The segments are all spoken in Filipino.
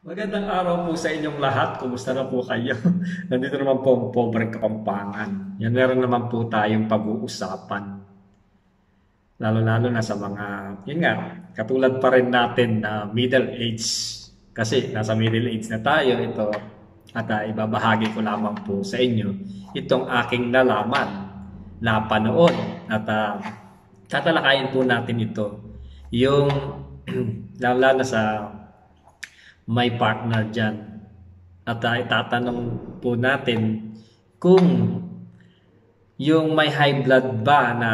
Magandang araw po sa inyong lahat. Kumusta na po kayo? Nandito naman po ang pobreng Kapampangan. Yan, meron naman po tayong pag-uusapan. Lalo-lalo na sa mga, yun nga, katulad pa rin natin na middle age. Kasi nasa middle age na tayo ito. At ibabahagi ko lamang po sa inyo itong aking nalaman na panoon. At tatalakayin po natin ito. Yung, lalo na sa may partner dyan. At itatanong po natin kung yung may high blood ba na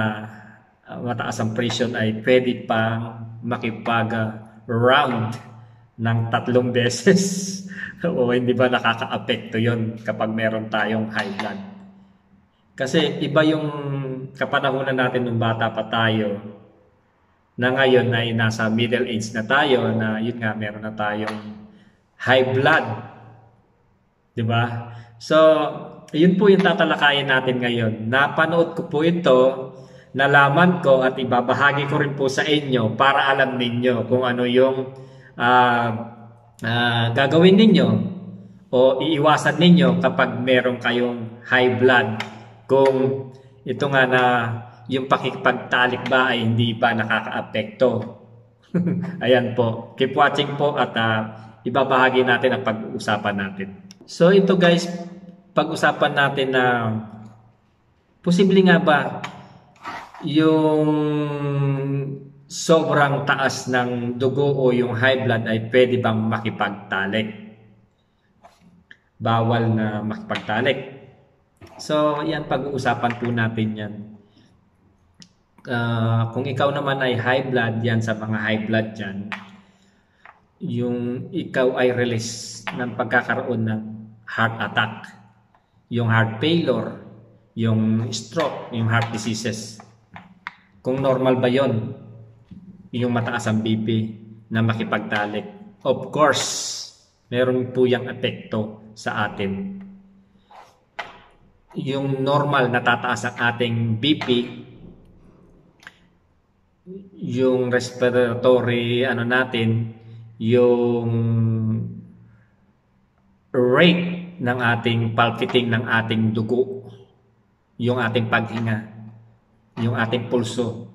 mataas ang presyon ay pwede pang makipag-round ng 3 beses o hindi ba nakaka-apekto yon kapag meron tayong high blood. Kasi iba yung kapanahunan natin nung bata pa tayo na ngayon ay nasa middle age na tayo na yun nga meron na tayong high blood. 'Di ba? So, yun po yung tatalakayin natin ngayon. Napanood ko po ito, nalaman ko at ibabahagi ko rin po sa inyo para alam ninyo kung ano yung uh, gagawin ninyo o iiwasan ninyo kapag meron kayong high blood. Kung ito nga na yung pakikipagtalik ba ay hindi ba nakakaapekto. Ayan po. Keep watching po at ibabahagi natin ang pag-uusapan natin. So ito guys, pag-usapan natin na posible nga ba yung sobrang taas ng dugo o yung high blood ay pwede bang makipagtalik? Bawal na makipagtalik. So yan, pag-uusapan po natin yan. Kung ikaw naman ay high blood, yan sa mga high blood dyan, yung ikaw ay release ng pagkakaroon ng heart attack, yung heart failure, yung stroke, yung heart diseases. Kung normal ba yon, yung mataas ang BP na makipagtalik. Of course, meron po yung epekto sa atin. Yung normal na tataas ang ating BP, yung respiratory natin, yung rate ng ating palpiting ng ating dugo, yung ating paghinga, yung ating pulso.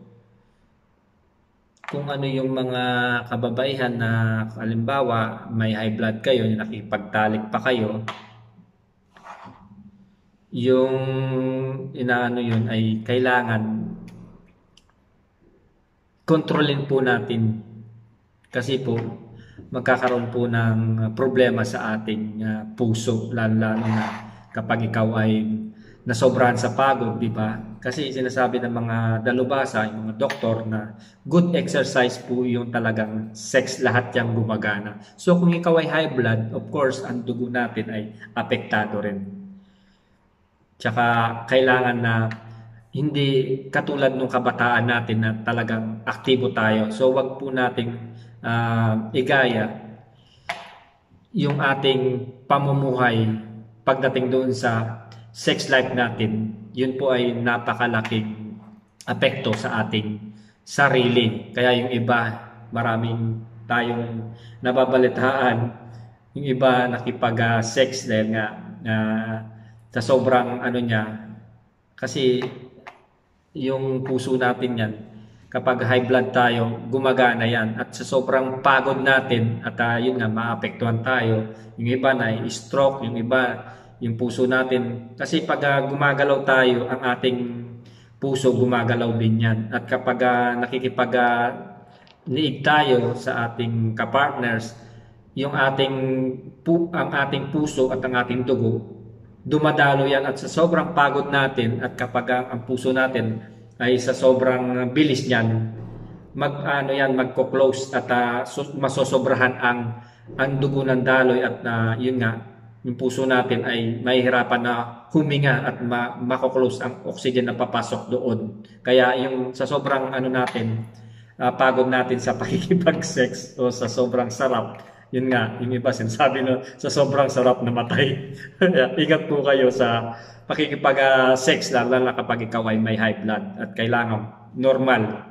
Kung ano yung mga kababaihan na halimbawa may high blood kayo, nakipagtalik pa kayo, yung inaano yun ay kailangan kontrolin po natin kasi po magkakaroon po ng problema sa ating puso, lalo na kapag ikaw ay nasobrahan sa pagod, di ba? Kasi sinasabi ng mga dalubhasa, yung mga doktor na good exercise po yung talagang sex, lahat yung gumagana. So kung ikaw ay high blood, of course, ang dugo natin ay apektado rin. Tsaka kailangan na hindi katulad nung kabataan natin na talagang aktibo tayo. So wag po nating igaya yung ating pamumuhay pagdating doon sa sex life natin. Yun po ay napakalaking apekto sa ating sarili. Kaya yung iba, maraming tayong nababalitaan, yung iba nakipag-sex dahil nga sa sobrang niya, kasi yung puso natin yan, kapag high blood tayo, gumagana yan. At sa sobrang pagod natin, at yun nga, maapektuhan tayo. Yung iba na stroke, yung iba, yung puso natin. Kasi pag gumagalaw tayo, ang ating puso gumagalaw din yan. At kapag niig tayo sa ating kapartners, yung ang ating puso at ang ating dugo, dumadalo yan at sa sobrang pagod natin at kapag ang puso natin ay sa sobrang bilis niyan, magko-close at masosobrahan ang dugo ng daloy at yun nga, yung puso natin ay mahihirapan na huminga at mako-close ang oxygen na papasok doon. Kaya yung sa sobrang natin, pagod natin sa pakikipag-sex o sa sobrang sarap, yun nga, yung iba sinasabi na sa sobrang sarap na matay. Ingat po kayo sa pakikipag-sex lalo na kapag ikaw ay may high blood at kailangan normal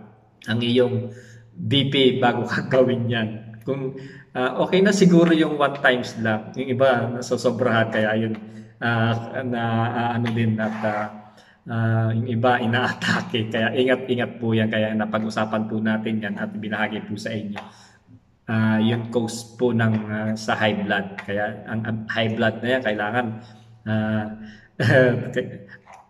ang iyong BP bago ka gawin yan. Kung Okay na siguro yung one times lang. Yung iba nasosobrahan kaya yun ano din at yung iba inaatake. Kaya ingat-ingat po yan. Kaya napag-usapan po natin yan at binahagi po sa inyo. Yung cause po ng sa high blood. Kaya ang high blood na yan kailangan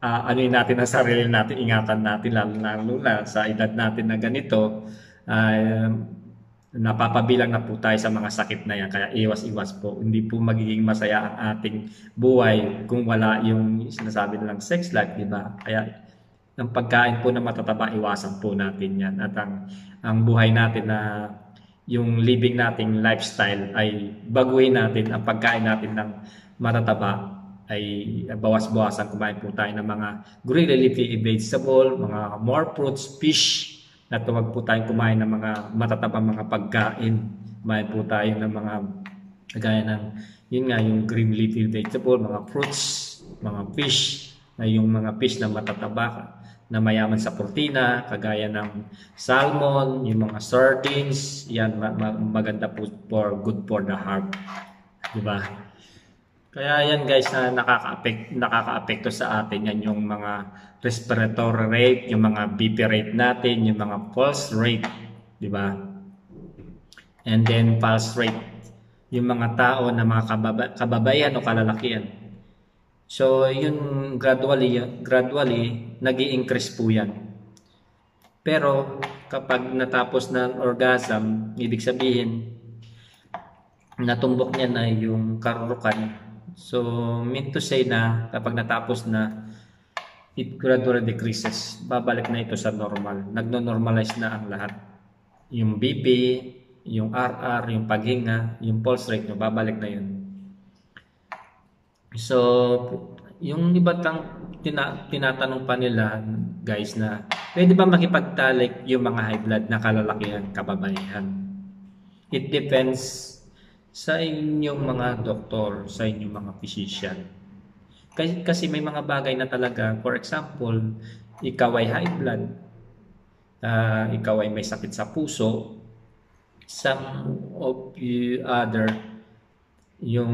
ano natin ang sarili natin, ingatan natin lalo na sa edad natin na ganito. Napapabilang na po tayo sa mga sakit na yan, kaya iwas-iwas po. Hindi po magiging masaya ang ating buhay kung wala yung sinasabi nilang sex life, di ba? Kaya ang pagkain po na matataba, iwasan po natin yan. At ang buhay natin na yung living nating lifestyle ay baguhin natin. Ang pagkain natin ng matataba ay bawas-bawasan. Kumain po tayo ng mga green leafy vegetable, mga more fruits, fish, at huwag po tayong kumain ng mga matatabang mga pagkain. Kumain po tayo ng mga kagaya ng yun nga, yung green leafy vegetable, mga fruits, mga fish, na yung mga fish na matataba na mayaman sa protina, kagaya ng salmon, yung mga sardines, yan maganda po good for the heart, di ba? Kaya yan guys na nakaka-apekto sa atin yan yung mga respiratory rate, yung mga BP rate natin, yung mga pulse rate, di ba? And then pulse rate, yung mga tao na mga kababayan o kalalakihan. So yun gradually nag-i-increase po yan. Pero kapag natapos ng orgasm, ibig sabihin natumbok niya na yung karurukan. So, mean to say na kapag natapos na, it gradually decreases. Babalik na ito sa normal. Nagno-normalize na ang lahat. Yung BP, yung RR, yung paghinga, yung pulse rate nyo, babalik na yun. So, yung iba tinatanong pa nila, guys, na pwede ba makipagtalik yung mga high blood na kalalakihan, kababayan? It depends sa inyong mga doktor, sa inyong mga physician. Kasi may mga bagay na talaga, for example, ikaw ay high blood, ikaw ay may sakit sa puso, some of you other, yung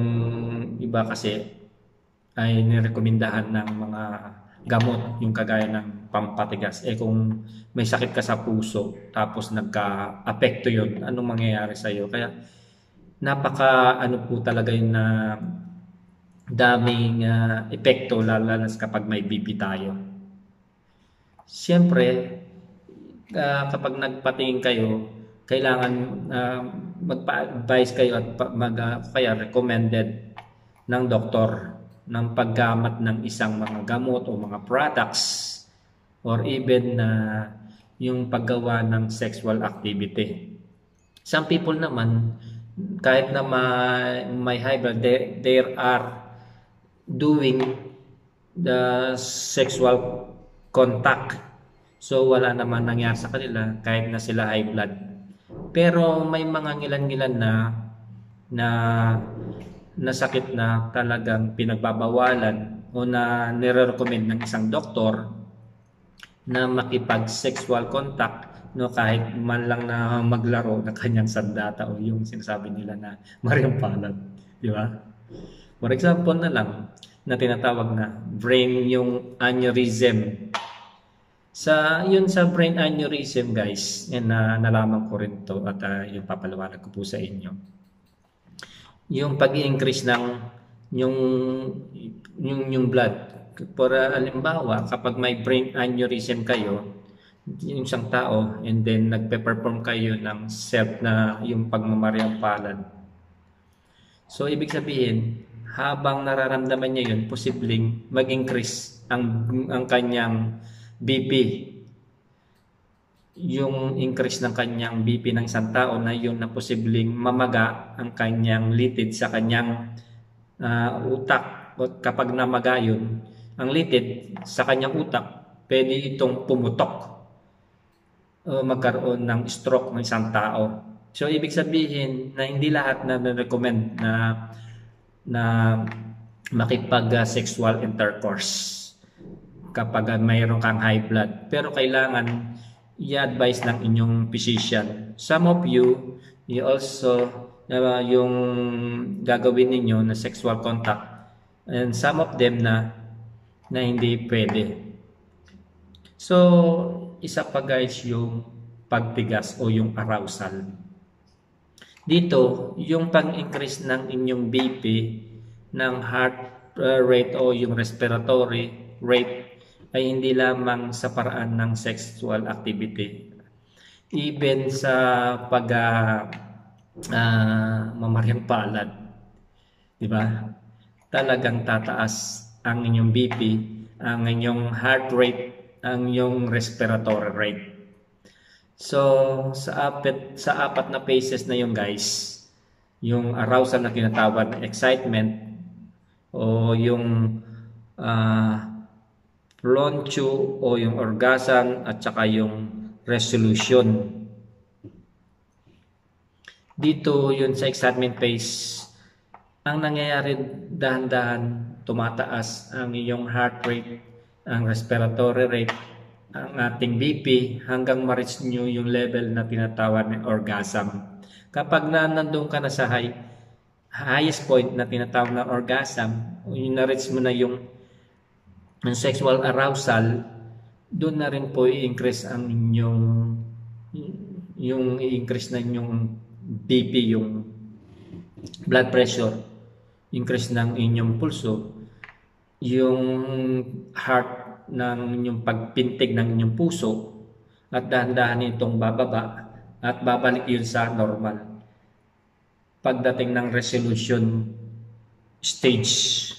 iba kasi ay nirekomendahan ng mga gamot, yung kagaya ng pampatigas. Kung may sakit ka sa puso, tapos nagka-apekto yun, anong mangyayari sa'yo? Kaya napaka ano po talaga yun na daming epekto lalo kapag may BP tayo. Siyempre, kapag nagpatingin kayo, kailangan magpa-advise kayo at kaya recommended ng doktor ng paggamit ng isang mga gamot o mga products or even yung paggawa ng sexual activity. Some people naman, kahit na may high blood, they are doing the sexual contact. So wala naman nangyari sa kanila kahit na sila high blood. Pero may mga ngilan-ngilan na sakit na talagang pinagbabawalan o na nire-recommend ng isang doktor na makipag-sexual contact, no, kahit man lang na maglaro na kanyang sandata o yung sinasabi nila na Mariang Palad, di ba? For example na lang na tinatawag na brain yung aneurysm. Sa brain aneurysm, guys, yan na nalaman ko rin to at yung papaliwanag ko po sa inyo. Yung pag-i-increase ng yung blood. For halimbawa, kapag may brain aneurysm kayo, yung isang tao, and then nagpe-perform kayo ng self na yung pagmamariang palad. So, ibig sabihin, habang nararamdaman niya yun, posibleng mag-increase ang kanyang BP. Yung increase ng kanyang BP ng isang tao na yun na posibleng mamaga ang kanyang litid sa kanyang utak. Kapag namaga yun, ang litid sa kanyang utak, pwede itong pumutok. Magkaroon ng stroke ng isang tao. So, ibig sabihin na hindi lahat na recommend na makipag-sexual intercourse kapag mayroon kang high blood. Pero kailangan i-advise ng inyong physician. Some of you also yung gagawin ninyo na sexual contact, and some of them na hindi pwede. So, isa pa guys yung pagtigas o yung arousal. Dito, yung pag-increase ng inyong BP, ng heart rate o yung respiratory rate ay hindi lamang sa paraan ng sexual activity. Even sa pag mamaryang palad, di ba? Talagang tataas ang inyong BP, ang inyong heart rate, ang inyong respiratory rate. So, sa apat na phases na yung guys, yung arousal na tinatawag na excitement o yung pronto o yung orgasm at saka yung resolution. Dito yun sa excitement phase, ang nangyayari dahan-dahan tumataas ang iyong heart rate, ang respiratory rate, ang ating BP hanggang ma-reach nyo yung level na tinatawag ng orgasm. Kapag nandun ka na sa highest point na tinatawag na orgasm, yung na-reach mo na yung sexual arousal, doon na rin po i-increase ang yung i-increase na yung BP, yung blood pressure, increase ng inyong pulso, yung heart ng inyong pagpintig ng inyong puso, at dahan-dahan itong bababa at babalik yun sa normal pagdating ng resolution stage.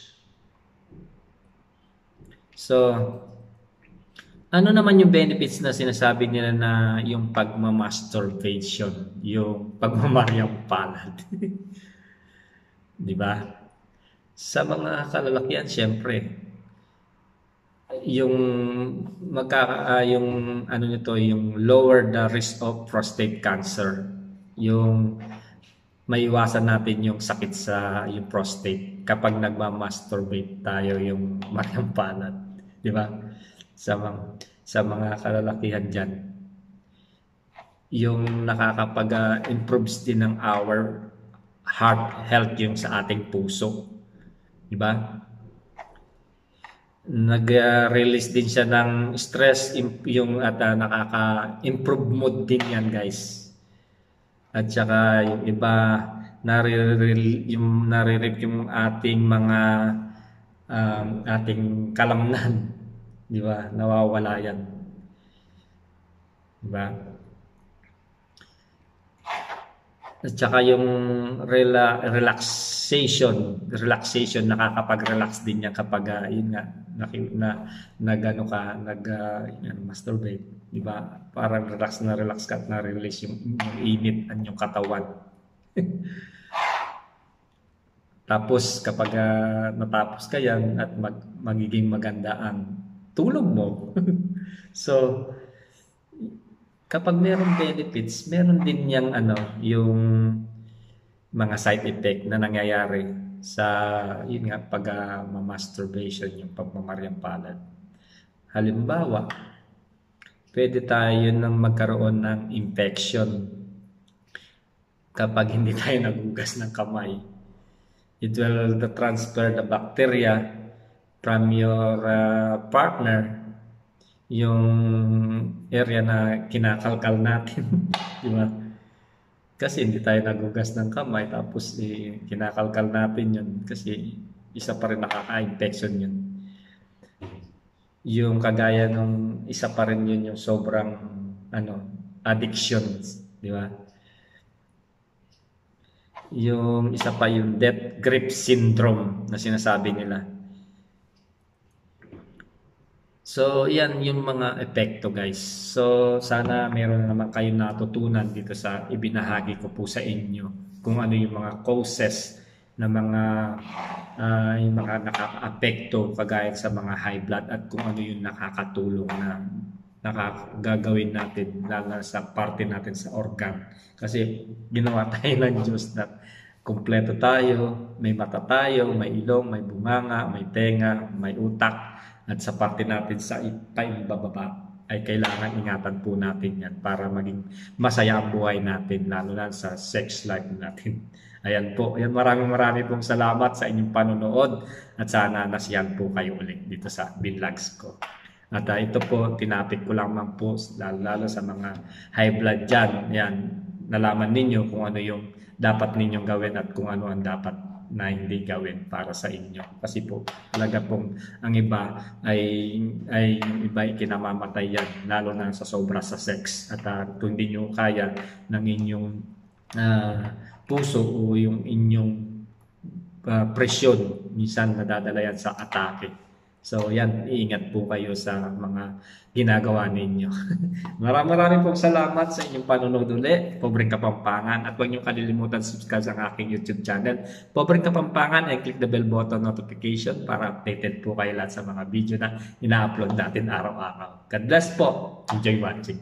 So, ano naman yung benefits na sinasabi nila na yung pagmamasturbation, yung pagmamaryang palad? Di ba? Sa mga kalalakihan, syempre, yung ano nito, yung lower the risk of prostate cancer, yung maiwasan natin yung sakit sa yung prostate kapag nagmamasturbate tayo yung maryang palad, di ba? Sa mga kalalakihan dyan, yung nakakapag-improves din ng our heart health, yung sa ating puso, di ba? Nag-release din siya ng stress, yung at nakaka-improve mood din yan guys. At saka yung iba nare-relieve yung ating mga ating kalamnan, di ba? Nawawala yan, di ba? At saka yung relaxation, nakakapag-relax din yan kapag yun nga masturbate, di ba? Parang relax ka at na-release yung init ang yung katawan. Tapos kapag natapos ka yan at magiging maganda ang tulog mo. So, kapag meron benefits, meron din yung mga side effect na nangyayari sa yun nga masturbation, yung pagmamaryang palad. Halimbawa, pwede tayo nang magkaroon ng infection kapag hindi tayo nagugas ng kamay. It will transfer the bacteria from your partner, yung area na kinakalkal natin, di ba? Kasi hindi tayo nagugas ng kamay, tapos kinakalkal natin yun, kasi isa pa rin nakaka-infection yun. Yung kagaya nung isa pa rin yun, yung sobrang addiction, di ba? Yung isa pa yung death grip syndrome na sinasabi nila. So, yan yung mga epekto guys. So, sana meron naman kayong natutunan dito sa ibinahagi ko po sa inyo kung ano yung mga causes na yung mga nakaka-apekto kagaya sa mga high blood, at kung ano yung nakakatulong na nakagagawin natin lalo sa parte natin sa organ. Kasi ginawa tayo ng Diyos na kumpleto tayo, may mata tayo, may ilong, may bunganga, may tenga, may utak, at sa parte natin sa paimbababa, ay kailangan ingatan po natin yan para maging masaya ang buhay natin, lalo na sa sex life natin. Ayan po, ayan, maraming pong salamat sa inyong panonood at sana nasiyahan po kayo ulit dito sa Binlogs ko. At ito po, tinapik ko lamang po, lalo sa mga high blood dyan, yan, nalaman ninyo kung ano yung dapat ninyong gawin at kung ano ang dapat na hindi gawin para sa inyo. Kasi po, talaga pong ang iba ay iba ay kinamamatay yan, lalo na sa sobra sa sex. At kung hindi nyo kaya ng inyong puso o yung inyong presyon, minsan nadadala yan sa atake. So yan, iingat po kayo sa mga ginagawa ninyo. Maraming pong salamat sa inyong panonood uli. Pobreng Kapampangan. At huwag niyong kalilimutan subscribe sa aking YouTube channel. Pobreng Kapampangan, and click the bell button notification para updated po kayo lahat sa mga video na ina-upload natin araw-araw. God bless po. Enjoy watching.